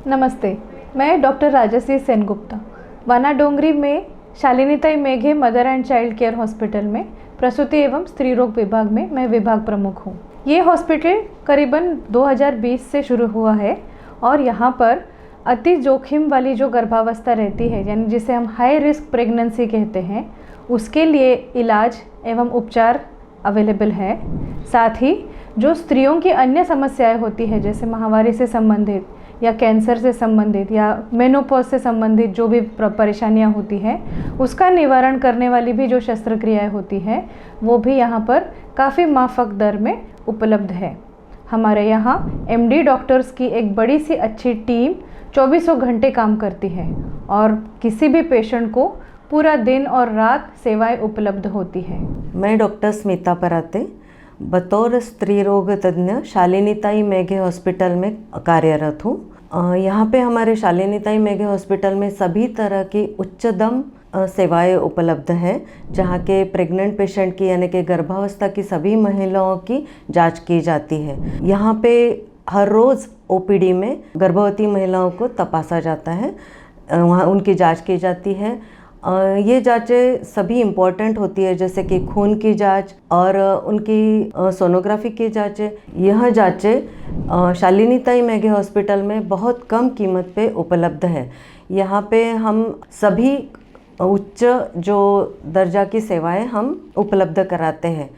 नमस्ते, मैं डॉक्टर राजश्री सेनगुप्ता वानाडोंगरी में Shalinitai Meghe mother and child care hospital में प्रसूति एवं स्त्री रोग विभाग में मैं विभाग प्रमुख हूँ। ये हॉस्पिटल करीबन 2020 से शुरू हुआ है और यहाँ पर अति जोखिम वाली जो गर्भावस्था रहती है, यानी जिसे हम हाई रिस्क प्रेगनेंसी कहते हैं, उसके लिए इलाज एवं उपचार अवेलेबल है। साथ ही जो स्त्रियों की अन्य समस्याएं होती है, जैसे माहवारी से संबंधित या कैंसर से संबंधित या मेनोपॉज से संबंधित जो भी परेशानियां होती हैं, उसका निवारण करने वाली भी जो शस्त्रक्रियाएं होती हैं, वो भी यहाँ पर काफ़ी माफक दर में उपलब्ध है। हमारे यहाँ एमडी डॉक्टर्स की एक बड़ी सी अच्छी टीम 24 घंटे काम करती है और किसी भी पेशेंट को पूरा दिन और रात सेवाएं उपलब्ध होती है। मैं डॉक्टर स्मिता पराते बतौर स्त्री रोग तज्ञ शालिनीताई मेघे हॉस्पिटल में कार्यरत हूँ। यहाँ पे हमारे शालिनीताई मेघे हॉस्पिटल में सभी तरह की उच्चतम सेवाएं उपलब्ध है, जहाँ के प्रेग्नेंट पेशेंट की यानी कि गर्भावस्था की सभी महिलाओं की जांच की जाती है। यहाँ पे हर रोज़ ओपीडी में गर्भवती महिलाओं को तपासा जाता है, वहाँ उनकी जांच की जाती है। ये जांचें सभी इम्पॉर्टेंट होती है, जैसे कि खून की जांच और उनकी सोनोग्राफी की जांचें। यह जांचें शालिनीताई मेघे हॉस्पिटल में बहुत कम कीमत पे उपलब्ध है। यहाँ पे हम सभी उच्च जो दर्जा की सेवाएं हम उपलब्ध कराते हैं।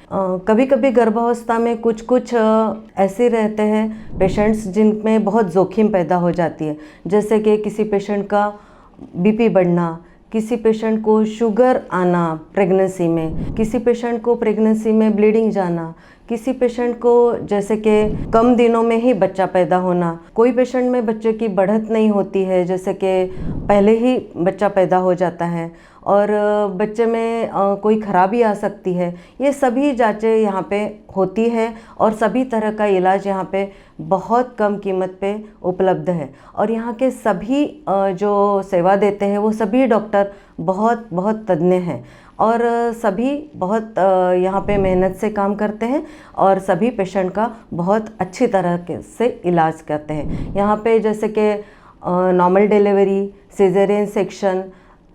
कभी कभी गर्भावस्था में कुछ ऐसे रहते हैं पेशेंट्स जिनमें बहुत जोखिम पैदा हो जाती है, जैसे कि किसी पेशेंट का बीपी बढ़ना, किसी पेशेंट को शुगर आना प्रेगनेंसी में, किसी पेशेंट को प्रेगनेंसी में ब्लीडिंग जाना, किसी पेशेंट को जैसे कि कम दिनों में ही बच्चा पैदा होना, कोई पेशेंट में बच्चे की बढ़त नहीं होती है, जैसे कि पहले ही बच्चा पैदा हो जाता है और बच्चे में कोई खराबी आ सकती है। ये सभी जांचें यहाँ पे होती है और सभी तरह का इलाज यहाँ पे बहुत कम कीमत पे उपलब्ध है। और यहाँ के सभी जो सेवा देते हैं वो सभी डॉक्टर बहुत बहुत तज्ञ हैं और सभी बहुत यहाँ पे मेहनत से काम करते हैं और सभी पेशेंट का बहुत अच्छी तरह से इलाज करते हैं। यहाँ पे जैसे कि नॉर्मल डिलीवरी, सिजेरियन सेक्शन,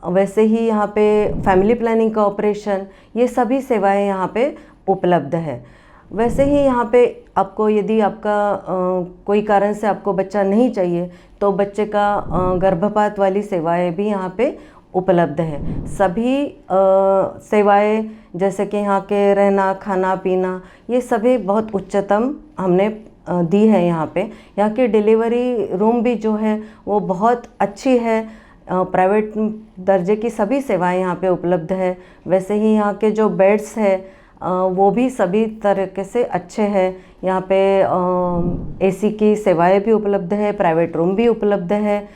वैसे ही यहाँ पे फैमिली प्लानिंग का ऑपरेशन, ये सभी सेवाएं यहाँ पे उपलब्ध है। वैसे ही यहाँ पे आपको यदि आपका कोई कारण से आपको बच्चा नहीं चाहिए तो बच्चे का गर्भपात वाली सेवाएं भी यहाँ पे उपलब्ध है। सभी सेवाएं जैसे कि यहाँ के रहना, खाना, पीना, ये सभी बहुत उच्चतम हमने दी है यहाँ पे। यहाँ की डिलीवरी रूम भी जो है वो बहुत अच्छी है, प्राइवेट दर्जे की सभी सेवाएं यहाँ पे उपलब्ध है। वैसे ही यहाँ के जो बेड्स है वो भी सभी तरीके से अच्छे हैं। यहाँ पे एसी की सेवाएं भी उपलब्ध है, प्राइवेट रूम भी उपलब्ध है।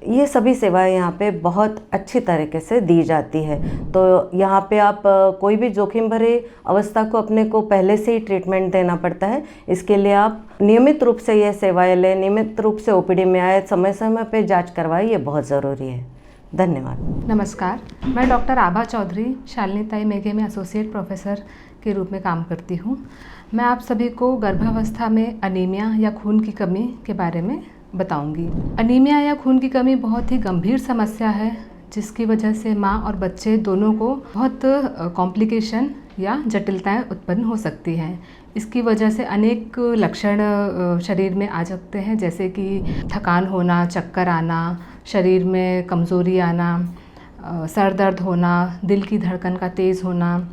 ये सभी सेवाएं यहाँ पे बहुत अच्छी तरीके से दी जाती है। तो यहाँ पे आप कोई भी जोखिम भरे अवस्था को अपने को पहले से ही ट्रीटमेंट देना पड़ता है। इसके लिए आप नियमित रूप से ये सेवाएं लें, नियमित रूप से ओपीडी में आए, समय समय पे जांच करवाएं, ये बहुत ज़रूरी है। धन्यवाद। नमस्कार, मैं डॉक्टर आभा चौधरी शालिनीताई मेघे में एसोसिएट प्रोफेसर के रूप में काम करती हूँ। मैं आप सभी को गर्भावस्था में अनीमिया या खून की कमी के बारे में बताऊंगी। अनीमिया या खून की कमी बहुत ही गंभीर समस्या है, जिसकी वजह से माँ और बच्चे दोनों को बहुत कॉम्प्लिकेशन या जटिलताएं उत्पन्न हो सकती हैं। इसकी वजह से अनेक लक्षण शरीर में आ सकते हैं, जैसे कि थकान होना, चक्कर आना, शरीर में कमज़ोरी आना, सर दर्द होना, दिल की धड़कन का तेज़ होना,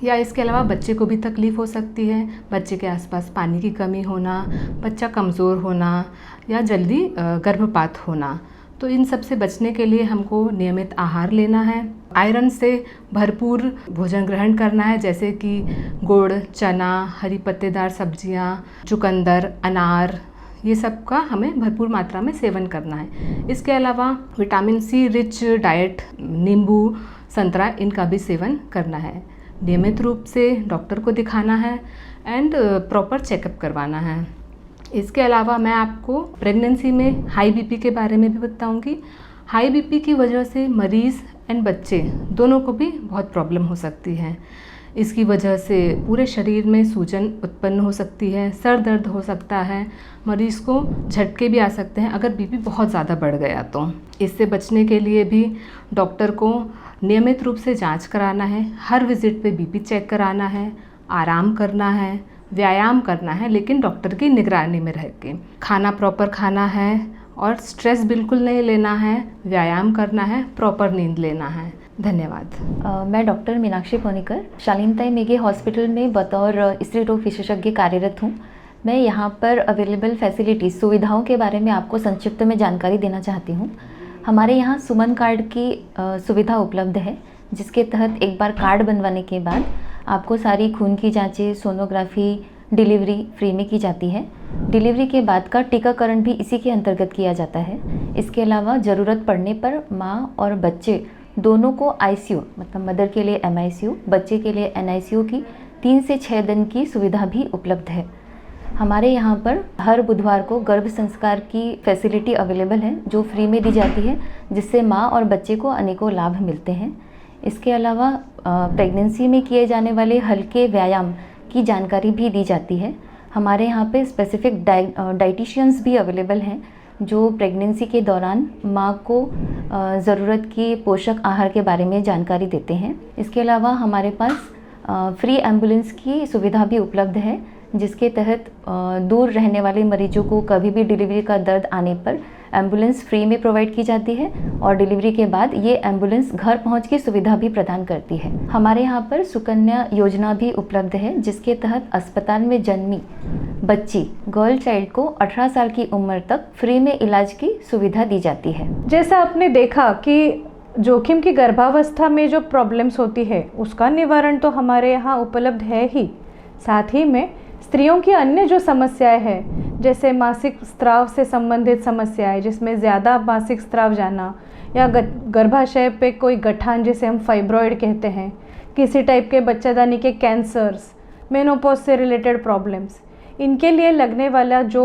या इसके अलावा बच्चे को भी तकलीफ़ हो सकती है। बच्चे के आसपास पानी की कमी होना, बच्चा कमज़ोर होना या जल्दी गर्भपात होना। तो इन सब से बचने के लिए हमको नियमित आहार लेना है, आयरन से भरपूर भोजन ग्रहण करना है, जैसे कि गुड़, चना, हरी पत्तेदार सब्जियां, चुकंदर, अनार, ये सब का हमें भरपूर मात्रा में सेवन करना है। इसके अलावा विटामिन सी रिच डाइट, नींबू, संतरा, इनका भी सेवन करना है। नियमित रूप से डॉक्टर को दिखाना है एंड प्रॉपर चेकअप करवाना है। इसके अलावा मैं आपको प्रेगनेंसी में हाई बीपी के बारे में भी बताऊंगी। हाई बीपी की वजह से मरीज़ एंड बच्चे दोनों को भी बहुत प्रॉब्लम हो सकती है। इसकी वजह से पूरे शरीर में सूजन उत्पन्न हो सकती है, सर दर्द हो सकता है, मरीज़ को झटके भी आ सकते हैं अगर बीपी बहुत ज़्यादा बढ़ गया तो। इससे बचने के लिए भी डॉक्टर को नियमित रूप से जांच कराना है, हर विज़िट पे बीपी चेक कराना है, आराम करना है, व्यायाम करना है, लेकिन डॉक्टर की निगरानी में रह के। खाना प्रॉपर खाना है और स्ट्रेस बिल्कुल नहीं लेना है, व्यायाम करना है, प्रॉपर नींद लेना है। धन्यवाद। मैं डॉक्टर मीनाक्षी पौनिकर शालीनताई मेघे हॉस्पिटल में बतौर स्त्री रोग विशेषज्ञ कार्यरत हूँ। मैं यहाँ पर अवेलेबल फैसिलिटीज़ सुविधाओं के बारे में आपको संक्षिप्त में जानकारी देना चाहती हूँ। हमारे यहाँ सुमन कार्ड की सुविधा उपलब्ध है, जिसके तहत एक बार कार्ड बनवाने के बाद आपको सारी खून की जांचें, सोनोग्राफी, डिलीवरी फ्री में की जाती है। डिलीवरी के बाद का टीकाकरण भी इसी के अंतर्गत किया जाता है। इसके अलावा ज़रूरत पड़ने पर माँ और बच्चे दोनों को आईसीयू मतलब मदर के लिए एमआईसीयू, बच्चे के लिए एनआईसीयू की 3 से 6 दिन की सुविधा भी उपलब्ध है। हमारे यहाँ पर हर बुधवार को गर्भ संस्कार की फैसिलिटी अवेलेबल है, जो फ्री में दी जाती है, जिससे माँ और बच्चे को अनेकों लाभ मिलते हैं। इसके अलावा प्रेगनेंसी में किए जाने वाले हल्के व्यायाम की जानकारी भी दी जाती है। हमारे यहाँ पे स्पेसिफिक डाइटिशियंस भी अवेलेबल हैं, जो प्रेगनेंसी के दौरान माँ को ज़रूरत की पोषक आहार के बारे में जानकारी देते हैं। इसके अलावा हमारे पास फ्री एम्बुलेंस की सुविधा भी उपलब्ध है, जिसके तहत दूर रहने वाले मरीजों को कभी भी डिलीवरी का दर्द आने पर एम्बुलेंस फ्री में प्रोवाइड की जाती है और डिलीवरी के बाद ये एम्बुलेंस घर पहुंच की सुविधा भी प्रदान करती है। हमारे यहाँ पर सुकन्या योजना भी उपलब्ध है, जिसके तहत अस्पताल में जन्मी बच्ची गर्ल चाइल्ड को 18 साल की उम्र तक फ्री में इलाज की सुविधा दी जाती है। जैसा आपने देखा कि जोखिम की गर्भावस्था में जो प्रॉब्लम्स होती है उसका निवारण तो हमारे यहाँ उपलब्ध है ही, साथ ही में स्त्रियों की अन्य जो समस्याएं हैं, जैसे मासिक स्राव से संबंधित समस्याएं, जिसमें ज़्यादा मासिक स्राव जाना या गर्भाशय पे कोई गठान जिसे हम फाइब्रॉइड कहते हैं, किसी टाइप के बच्चादानी के कैंसर्स, मेनोपॉज से रिलेटेड प्रॉब्लम्स, इनके लिए लगने वाला जो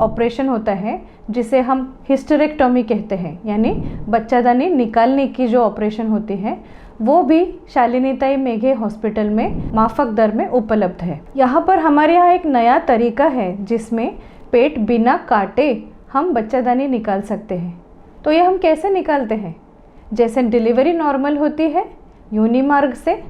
ऑपरेशन होता है जिसे हम हिस्टेरेक्टोमी कहते हैं, यानी बच्चादानी निकालने की जो ऑपरेशन होती है, वो भी शालिनीताई मेघे हॉस्पिटल में माफक दर में उपलब्ध है। यहाँ पर हमारे यहाँ एक नया तरीका है जिसमें पेट बिना काटे हम बच्चादानी निकाल सकते हैं। तो ये हम कैसे निकालते हैं? जैसे डिलीवरी नॉर्मल होती है योनि मार्ग से,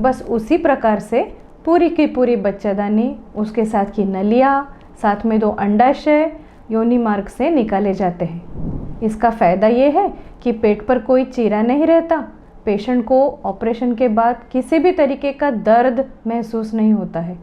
बस उसी प्रकार से पूरी की पूरी बच्चादानी, उसके साथ की नलिया, साथ में 2 अंडाशय योनि मार्ग से निकाले जाते हैं। इसका फ़ायदा ये है कि पेट पर कोई चीरा नहीं रहता, पेशेंट को ऑपरेशन के बाद किसी भी तरीके का दर्द महसूस नहीं होता है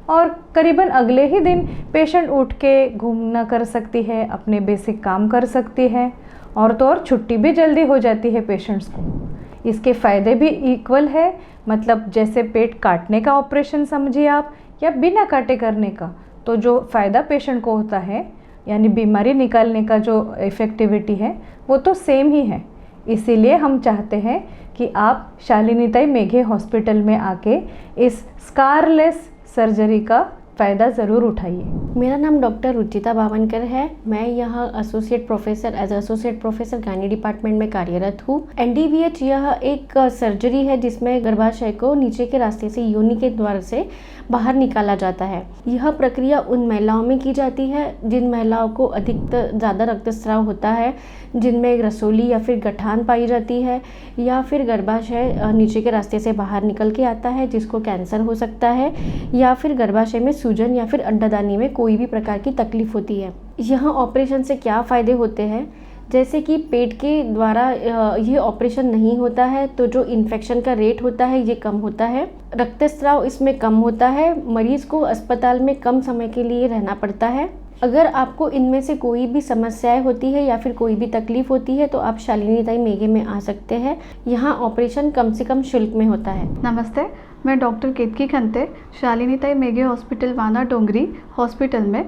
और करीबन अगले ही दिन पेशेंट उठ के घूमना कर सकती है, अपने बेसिक काम कर सकती है और तो और छुट्टी भी जल्दी हो जाती है पेशेंट्स को। इसके फ़ायदे भी इक्वल है, मतलब जैसे पेट काटने का ऑपरेशन समझिए आप या बिना काटे करने का, तो जो फ़ायदा पेशेंट को होता है यानी बीमारी निकालने का जो इफ़ेक्टिविटी है वो तो सेम ही है। इसीलिए हम चाहते हैं कि आप शालिनीताई मेघे हॉस्पिटल में आके इस स्कारलेस सर्जरी का फ़ायदा ज़रूर उठाइए। मेरा नाम डॉक्टर रुचिता भावनकर है। मैं यहाँ एसोसिएट प्रोफेसर गायनी डिपार्टमेंट में कार्यरत हूँ। एनडीवीएच यह एक सर्जरी है जिसमें गर्भाशय को नीचे के रास्ते से योनि के द्वार से बाहर निकाला जाता है। यह प्रक्रिया उन महिलाओं में की जाती है जिन महिलाओं को अधिकतर ज़्यादा रक्तस्राव होता है, जिनमें रसोली या फिर गठान पाई जाती है, या फिर गर्भाशय नीचे के रास्ते से बाहर निकल के आता है जिसको कैंसर हो सकता है, या फिर गर्भाशय में सूजन या फिर अंडादानी में कोई भी प्रकार की तकलीफ होती है। यहाँ ऑपरेशन से क्या फ़ायदे होते हैं, जैसे कि पेट के द्वारा ये ऑपरेशन नहीं होता है तो जो इन्फेक्शन का रेट होता है ये कम होता है, रक्तस्राव इसमें कम होता है, मरीज़ को अस्पताल में कम समय के लिए रहना पड़ता है। अगर आपको इनमें से कोई भी समस्याएं होती है या फिर कोई भी तकलीफ होती है तो आप शालिनीताई मेघे में आ सकते हैं। यहाँ ऑपरेशन कम से कम शुल्क में होता है। नमस्ते, मैं डॉक्टर केतकी खंते शालिनीताई मेघे हॉस्पिटल वाना डोंगरी हॉस्पिटल में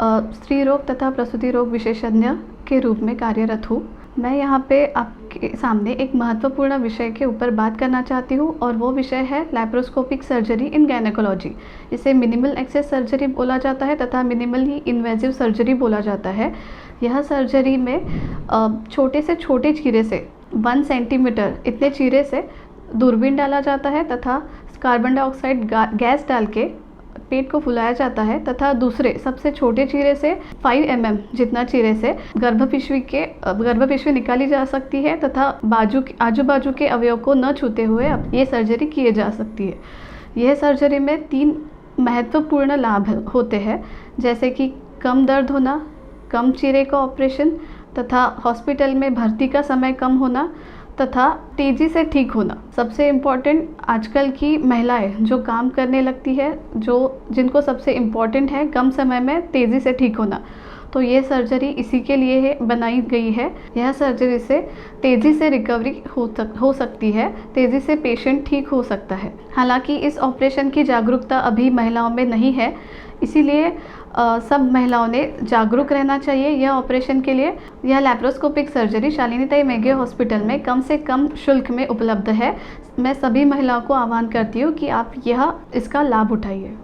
स्त्री रोग तथा प्रसूति रोग विशेषज्ञ के रूप में कार्यरत हूँ। मैं यहाँ पे आपके सामने एक महत्वपूर्ण विषय के ऊपर बात करना चाहती हूँ और वो विषय है लैप्रोस्कोपिक सर्जरी इन गायनेकोलॉजी। इसे मिनिमल एक्सेस सर्जरी बोला जाता है तथा मिनिमली इन्वेजिव सर्जरी बोला जाता है। यह सर्जरी में छोटे से छोटे चीरे से 1 सेंटीमीटर इतने चीरे से दूरबीन डाला जाता है तथा कार्बन डाइऑक्साइड गैस डाल के पेट को फुलाया जाता है तथा दूसरे सबसे छोटे चीरे से 5 mm जितना चीरे से गर्भपिशवी निकाली जा सकती है तथा आजू बाजू के अवयव को न छूते हुए अब ये सर्जरी किए जा सकती है। यह सर्जरी में 3 महत्वपूर्ण लाभ होते हैं, जैसे कि कम दर्द होना, कम चीरे का ऑपरेशन तथा हॉस्पिटल में भर्ती का समय कम होना तथा तेज़ी से ठीक होना। सबसे इम्पॉर्टेंट आजकल की महिलाएं जो काम करने लगती है, जिनको सबसे इम्पॉर्टेंट है कम समय में तेज़ी से ठीक होना, तो ये सर्जरी इसी के लिए बनाई गई है। यह सर्जरी से तेज़ी से रिकवरी हो सकती है, तेज़ी से पेशेंट ठीक हो सकता है। हालांकि इस ऑपरेशन की जागरूकता अभी महिलाओं में नहीं है, इसीलिए सब महिलाओं ने जागरूक रहना चाहिए यह ऑपरेशन के लिए। यह लैप्रोस्कोपिक सर्जरी शालिनीताई मेघे हॉस्पिटल में कम से कम शुल्क में उपलब्ध है। मैं सभी महिलाओं को आह्वान करती हूँ कि आप इसका लाभ उठाइए।